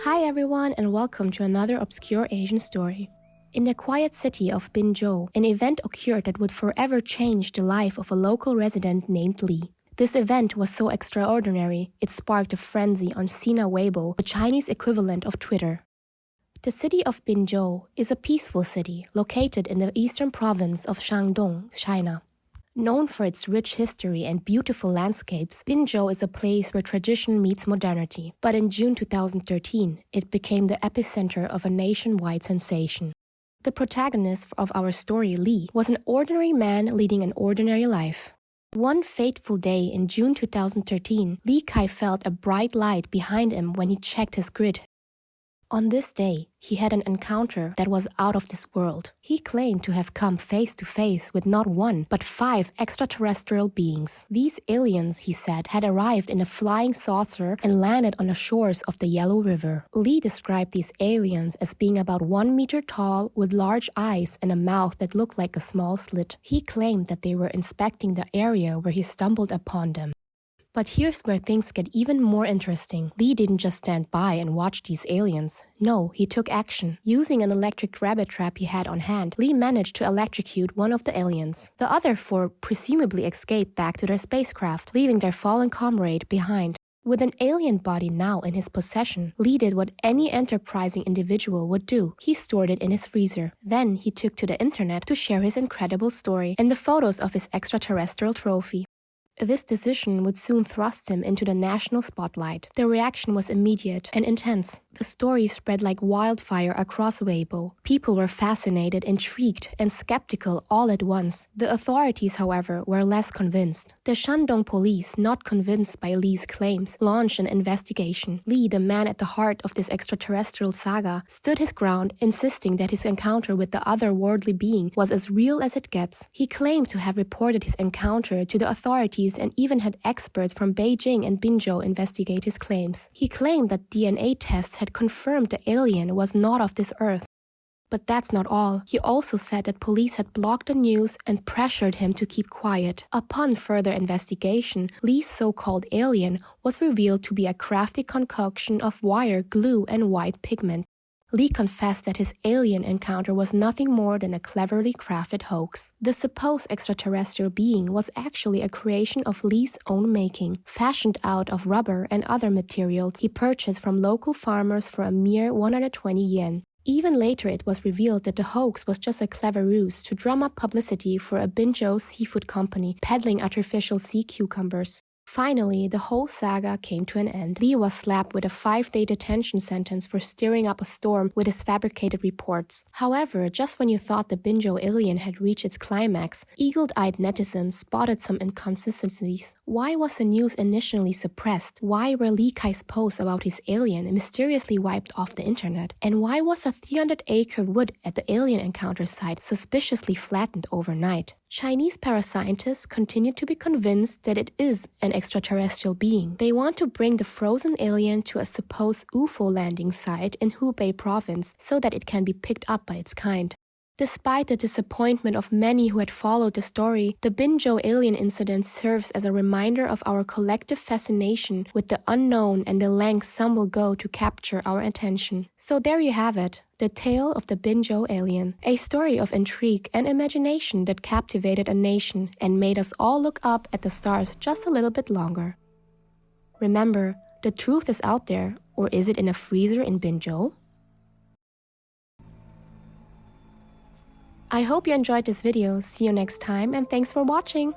Hi everyone and welcome to another obscure Asian story. In the quiet city of Binzhou, an event occurred that would forever change the life of a local resident named Li. This event was so extraordinary, it sparked a frenzy on Sina Weibo, the Chinese equivalent of Twitter. The city of Binzhou is a peaceful city located in the eastern province of Shandong, China. Known for its rich history and beautiful landscapes, Binzhou is a place where tradition meets modernity. But in June 2013, it became the epicenter of a nationwide sensation. The protagonist of our story, Li, was an ordinary man leading an ordinary life. One fateful day in June 2013, Li Kai felt a bright light behind him when he checked his grid. On this day, he had an encounter that was out of this world. He claimed to have come face to face with not one, but 5 extraterrestrial beings. These aliens, he said, had arrived in a flying saucer and landed on the shores of the Yellow River. Li described these aliens as being about 1 meter tall, with large eyes and a mouth that looked like a small slit. He claimed that they were inspecting the area where he stumbled upon them. But here's where things get even more interesting. Li didn't just stand by and watch these aliens. No, he took action. Using an electric rabbit trap he had on hand, Li managed to electrocute one of the aliens. The other 4 presumably escaped back to their spacecraft, leaving their fallen comrade behind. With an alien body now in his possession, Li did what any enterprising individual would do. He stored it in his freezer. Then he took to the internet to share his incredible story and the photos of his extraterrestrial trophy. This decision would soon thrust him into the national spotlight. The reaction was immediate and intense. The story spread like wildfire across Weibo. People were fascinated, intrigued, and skeptical all at once. The authorities, however, were less convinced. The Shandong police, not convinced by Li's claims, launched an investigation. Li, the man at the heart of this extraterrestrial saga, stood his ground, insisting that his encounter with the otherworldly being was as real as it gets. He claimed to have reported his encounter to the authorities and even had experts from Beijing and Binzhou investigate his claims. He claimed that DNA tests had confirmed the alien was not of this earth. But that's not all. He also said that police had blocked the news and pressured him to keep quiet. Upon further investigation, Li's so-called alien was revealed to be a crafty concoction of wire, glue, and white pigment. Li confessed that his alien encounter was nothing more than a cleverly crafted hoax. The supposed extraterrestrial being was actually a creation of Li's own making, fashioned out of rubber and other materials he purchased from local farmers for a mere 120 yen. Even later it was revealed that the hoax was just a clever ruse to drum up publicity for a Binzhou seafood company peddling artificial sea cucumbers. Finally, the whole saga came to an end. Li was slapped with a 5-day detention sentence for stirring up a storm with his fabricated reports. However, just when you thought the Binzhou Alien had reached its climax, eagle-eyed netizens spotted some inconsistencies. Why was the news initially suppressed? Why were Li Kai's posts about his alien mysteriously wiped off the internet? And why was the 300-acre wood at the alien encounter site suspiciously flattened overnight? Chinese parascientists continue to be convinced that it is an extraterrestrial being. They want to bring the frozen alien to a supposed UFO landing site in Hubei province so that it can be picked up by its kind. Despite the disappointment of many who had followed the story, the Binzhou Alien incident serves as a reminder of our collective fascination with the unknown and the lengths some will go to capture our attention. So there you have it, the tale of the Binzhou Alien, a story of intrigue and imagination that captivated a nation and made us all look up at the stars just a little bit longer. Remember, the truth is out there, or is it in a freezer in Binzhou? I hope you enjoyed this video. See you next time and thanks for watching!